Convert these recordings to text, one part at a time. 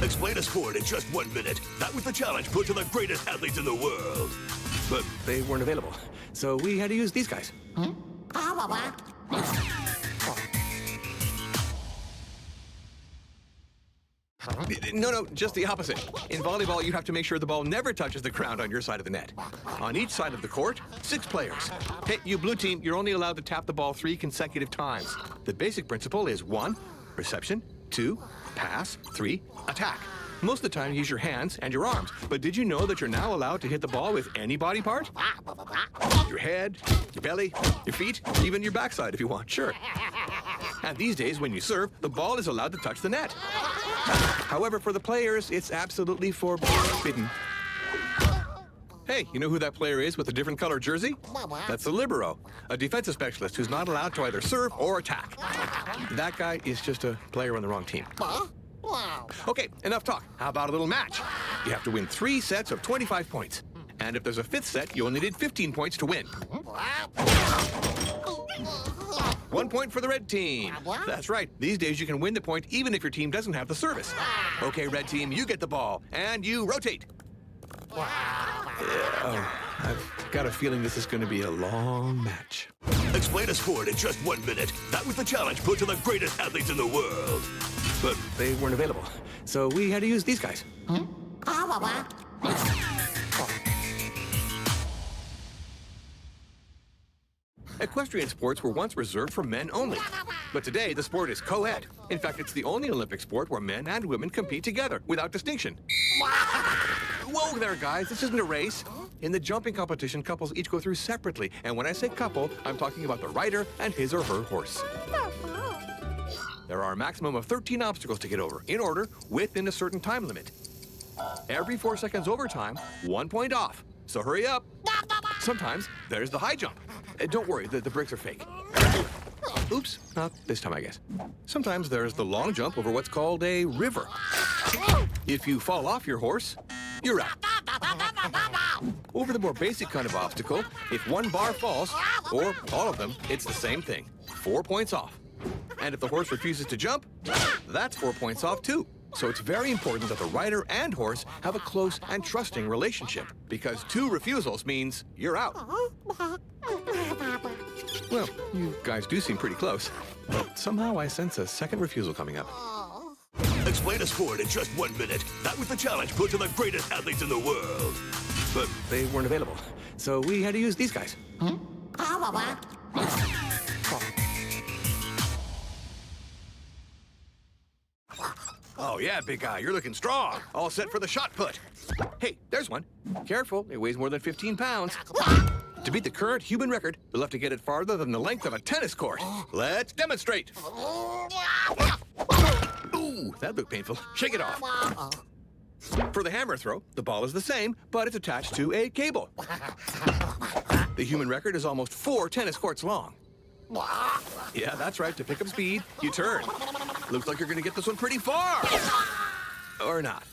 Explain a sport in just 1 minute. That was the challenge put to the greatest athletes in the world. But they weren't available, so we had to use these guys. No, just the opposite. In volleyball, you have to make sure the ball never touches the ground on your side of the net. On each side of the court, 6 players. Hey, you blue team, you're only allowed to tap the ball 3 consecutive times. The basic principle is 1, reception, 2, pass, 3, attack. Most of the time, use your hands and your arms. But did you know that you're now allowed to hit the ball with any body part? Your head, your belly, your feet, even your backside if you want, sure. And these days, when you serve, the ball is allowed to touch the net. However, for the players, it's absolutely forbidden. Hey, you know who that player is with a different color jersey? That's the libero, a defensive specialist who's not allowed to either serve or attack. That guy is just a player on the wrong team. Okay, enough talk. How about a little match? You have to win 3 sets of 25 points. And if there's a 5th set, you only need 15 points to win. 1 point for the red team. That's right. These days you can win the point even if your team doesn't have the service. Okay, red team, you get the ball, and you rotate. I've got a feeling this is going to be a long match. Explain a sport in just 1 minute. That was the challenge put to the greatest athletes in the world. But they weren't available, so we had to use these guys. Equestrian sports were once reserved for men only. But today, the sport is co-ed. In fact, it's the only Olympic sport where men and women compete together without distinction. Whoa there, guys. This isn't a race. In the jumping competition, couples each go through separately. And when I say couple, I'm talking about the rider and his or her horse. There are a maximum of 13 obstacles to get over, in order, within a certain time limit. Every 4 seconds over time, 1 point off. So hurry up. Sometimes there's the high jump. Don't worry, the bricks are fake. Oops, not this time, I guess. Sometimes there's the long jump over what's called a river. If you fall off your horse, you're out. Over the more basic kind of obstacle, if 1 bar falls, or all of them, it's the same thing. 4 points off. And if the horse refuses to jump, that's 4 points off too. So it's very important that the rider and horse have a close and trusting relationship, because 2 refusals means you're out. Well, you guys do seem pretty close, but somehow I sense a 2nd refusal coming up. Explain a sport in just 1 minute. That was the challenge put to the greatest athletes in the world. But they weren't available, so we had to use these guys. Oh yeah, big guy, you're looking strong. All set for the shot put. Hey, there's one. Careful, it weighs more than 15 pounds. To beat the current human record, you'll have to get it farther than the length of a tennis court. Let's demonstrate. Ooh, that looked painful. Shake it off. For the hammer throw, the ball is the same, but it's attached to a cable. The human record is almost 4 tennis courts long. Yeah, that's right. To pick up speed, you turn. Looks like you're going to get this one pretty far. Or not.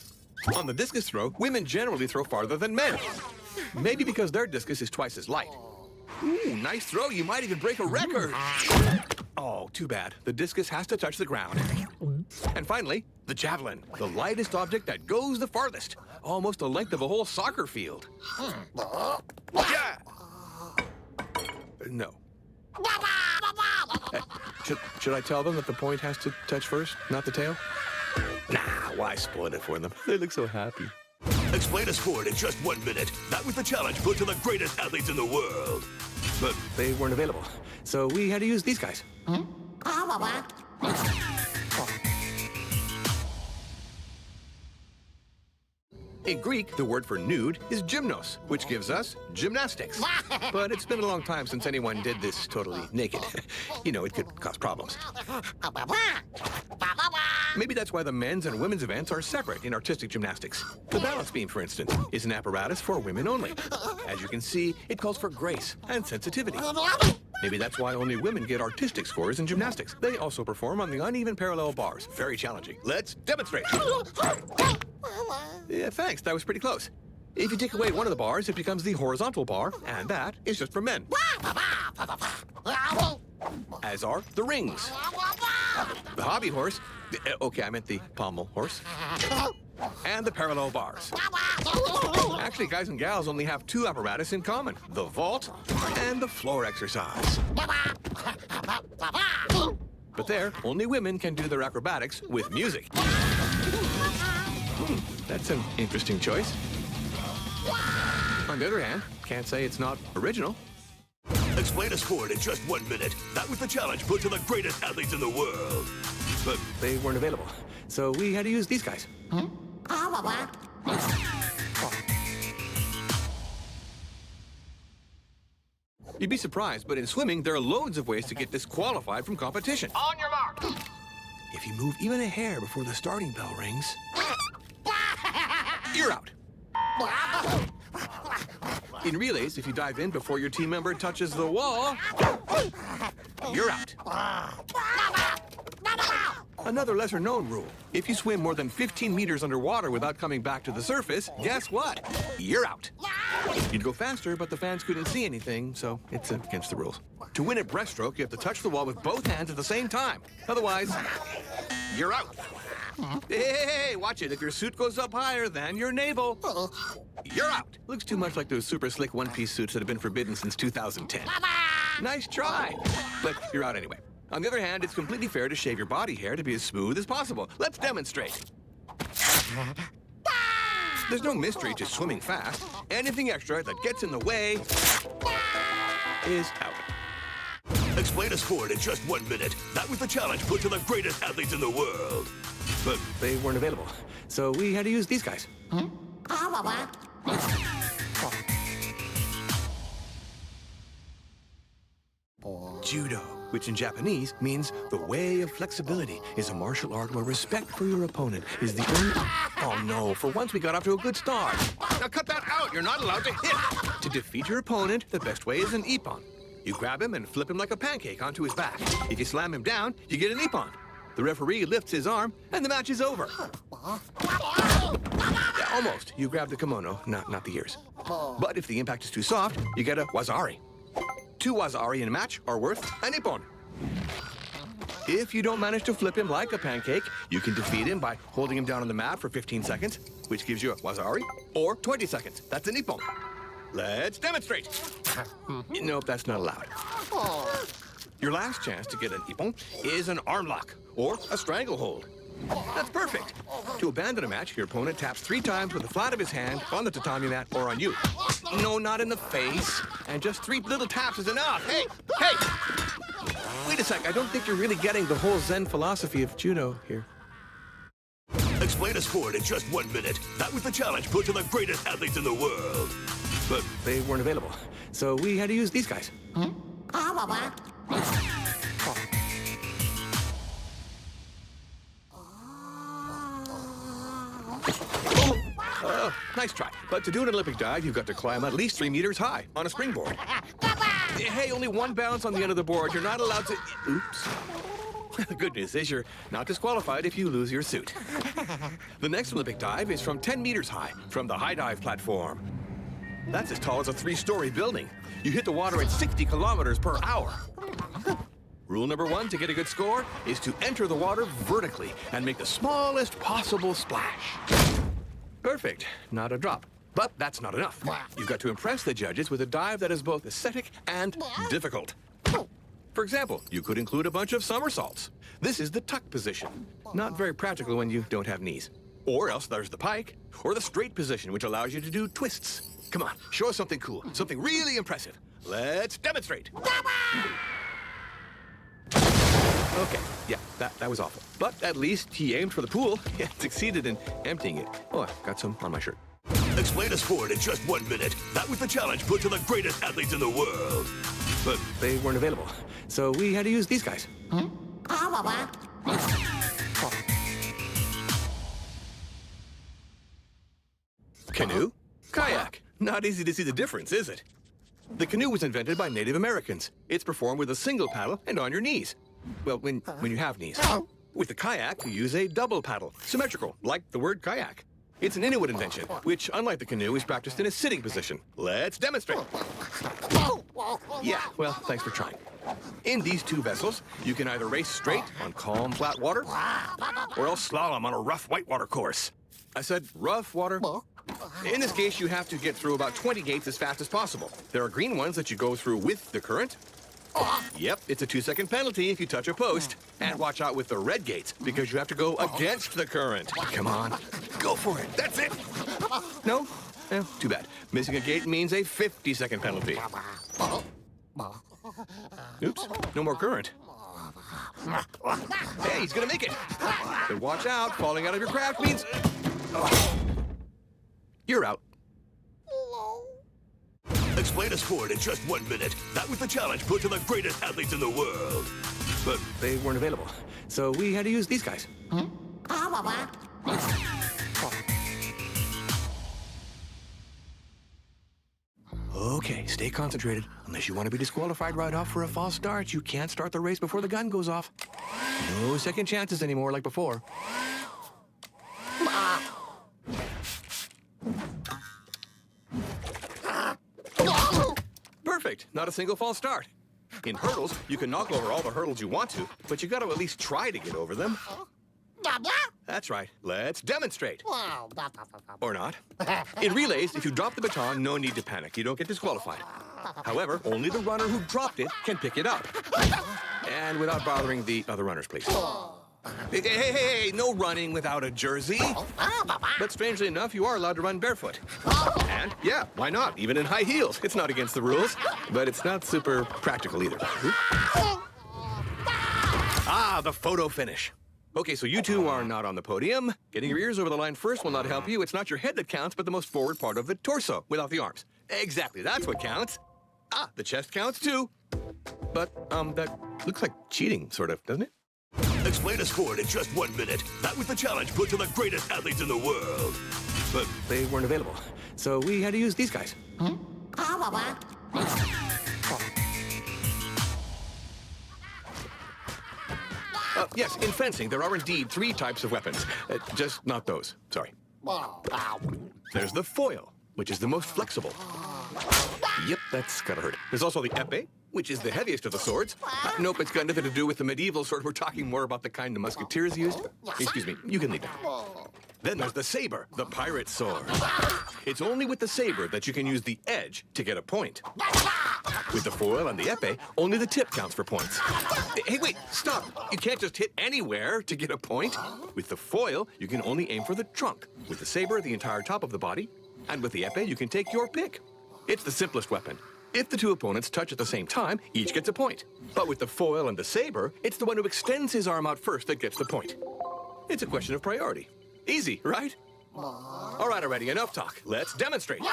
On the discus throw, women generally throw farther than men. Maybe because their discus is twice as light. Ooh, nice throw. You might even break a record. Oh, too bad. The discus has to touch the ground. And finally, the javelin, the lightest object that goes the farthest. Almost the length of a whole soccer field. Yeah! No. Should I tell them that the point has to touch first, not the tail? Nah, why spoil it for them? They look so happy. Explain a sport in just 1 minute. That was the challenge put to the greatest athletes in the world. But they weren't available, so we had to use these guys. In Greek, the word for nude is gymnos, which gives us gymnastics. But it's been a long time since anyone did this totally naked. You know, it could cause problems. Maybe that's why the men's and women's events are separate in artistic gymnastics. The balance beam, for instance, is an apparatus for women only. As you can see, it calls for grace and sensitivity. Maybe that's why only women get artistic scores in gymnastics. They also perform on the uneven parallel bars. Very challenging. Let's demonstrate. Yeah, thanks. That was pretty close. If you take away one of the bars, it becomes the horizontal bar, and that is just for men. As are the rings. the hobby horse, okay, I meant the pommel horse, and the parallel bars. Actually, guys and gals only have two apparatus in common, the vault and the floor exercise. But there, only women can do their acrobatics with music. That's an interesting choice. On the other hand, can't say it's not original. Explain a sport in just 1 minute. That was the challenge put to the greatest athletes in the world. But they weren't available, so we had to use these guys. You'd be surprised, but in swimming, there are loads of ways to get disqualified from competition. On your mark. If you move even a hair before the starting bell rings, you're out. In relays, if you dive in before your team member touches the wall, you're out. Another lesser-known rule. If you swim more than 15 meters underwater without coming back to the surface, guess what? You're out. You'd go faster, but the fans couldn't see anything, so it's against the rules. To win at breaststroke, you have to touch the wall with both hands at the same time. Otherwise, you're out. Hey, watch it. If your suit goes up higher than your navel, you're out. Looks too much like those super slick one-piece suits that have been forbidden since 2010. Nice try, but you're out anyway. On the other hand, it's completely fair to shave your body hair to be as smooth as possible. Let's demonstrate. There's no mystery to swimming fast. Anything extra that gets in the way is out. Explain a sport in just 1 minute. That was the challenge put to the greatest athletes in the world. But they weren't available, so we had to use these guys. Judo, which in Japanese means the way of flexibility, is a martial art where respect for your opponent is the only... Oh no, for once we got off to a good start. Now cut that out, you're not allowed to hit. To defeat your opponent, the best way is an ippon. You grab him and flip him like a pancake onto his back. If you slam him down, you get an ippon. The referee lifts his arm, and the match is over. Yeah, almost. You grab the kimono, not the ears. But if the impact is too soft, you get a wazari. 2 wazari in a match are worth an ippon. If you don't manage to flip him like a pancake, you can defeat him by holding him down on the mat for 15 seconds, which gives you a wazari, or 20 seconds. That's an ippon. Let's demonstrate. Nope, that's not allowed. Your last chance to get an ippon is an arm lock or a stranglehold. That's perfect. To abandon a match, your opponent taps 3 times with the flat of his hand on the tatami mat or on you. No, not in the face. And just 3 little taps is enough. Hey! Wait a sec, I don't think you're really getting the whole Zen philosophy of judo here. Explain a sport in just 1 minute. That was the challenge put to the greatest athletes in the world. But they weren't available, so we had to use these guys. Oh, nice try. But to do an Olympic dive, you've got to climb at least 3 meters high on a springboard. Hey, only 1 bounce on the end of the board. You're not allowed to... Oops. The good news is you're not disqualified if you lose your suit. The next Olympic dive is from 10 meters high, from the high dive platform. That's as tall as a 3-story building. You hit the water at 60 kilometers per hour. Rule number 1 to get a good score is to enter the water vertically and make the smallest possible splash. Perfect. Not a drop. But that's not enough. You've got to impress the judges with a dive that is both aesthetic and difficult. For example, you could include a bunch of somersaults. This is the tuck position. Not very practical when you don't have knees. Or else there's the pike, or the straight position, which allows you to do twists. Come on, show us something cool, something really impressive. Let's demonstrate. Okay, yeah, that was awful. But at least he aimed for the pool and succeeded in emptying it. Oh, I got some on my shirt. Explain a sport in just 1 minute. That was the challenge put to the greatest athletes in the world. But they weren't available, so we had to use these guys. Canoe? Kayak. Not easy to see the difference, is it? The canoe was invented by Native Americans. It's performed with a single paddle and on your knees. Well, when you have knees. With the kayak, you use a double paddle, symmetrical, like the word kayak. It's an Inuit invention, which, unlike the canoe, is practiced in a sitting position. Let's demonstrate. Yeah, well, thanks for trying. In these two vessels, you can either race straight on calm, flat water, or else slalom on a rough whitewater course. I said rough water. In this case, you have to get through about 20 gates as fast as possible. There are green ones that you go through with the current. Yep, it's a 2-second penalty if you touch a post. And watch out with the red gates, because you have to go against the current. Come on, go for it. That's it. No? Eh, too bad. Missing a gate means a 50-second penalty. Oops, no more current. Hey, he's gonna make it. But watch out, falling out of your craft means... You're out. Explain a sport in just 1 minute. That was the challenge put to the greatest athletes in the world. But they weren't available, so we had to use these guys. Okay, stay concentrated. Unless you want to be disqualified right off for a false start, you can't start the race before the gun goes off. No second chances anymore like before. Perfect. Not a single false start. In hurdles, you can knock over all the hurdles you want to, but you got to at least try to get over them. That's right. Let's demonstrate. Or not. In relays, if you drop the baton, no need to panic. You don't get disqualified. However, only the runner who dropped it can pick it up. And without bothering the other runners, please. Hey, no running without a jersey. But strangely enough, you are allowed to run barefoot. And, yeah, why not? Even in high heels. It's not against the rules, but it's not super practical either. Ah, the photo finish. Okay, so you two are not on the podium. Getting your ears over the line first will not help you. It's not your head that counts, but the most forward part of the torso, without the arms. Exactly, that's what counts. Ah, the chest counts too. But, that looks like cheating, sort of, doesn't it? Explain a sport in just 1 minute. That was the challenge put to the greatest athletes in the world. But they weren't available, so we had to use these guys. Yes, in fencing, there are indeed 3 types of weapons. Just not those. Sorry. There's the foil, which is the most flexible. Yep, that's gotta hurt. There's also the épée, which is the heaviest of the swords. Nope, it's got nothing to do with the medieval sword. We're talking more about the kind the musketeers used. Excuse me, you can leave that. Then there's the saber, the pirate sword. It's only with the saber that you can use the edge to get a point. With the foil and the épée, only the tip counts for points. Hey, wait, stop. You can't just hit anywhere to get a point. With the foil, you can only aim for the trunk. With the saber, the entire top of the body. And with the épée, you can take your pick. It's the simplest weapon. If the two opponents touch at the same time, each gets a point. But with the foil and the saber, it's the one who extends his arm out first that gets the point. It's a question of priority. Easy, right? All right, already, enough talk. Let's demonstrate.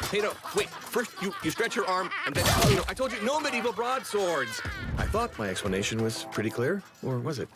Hey, no, wait. First, you stretch your arm, and then, I told you, no medieval broadswords. I thought my explanation was pretty clear, or was it?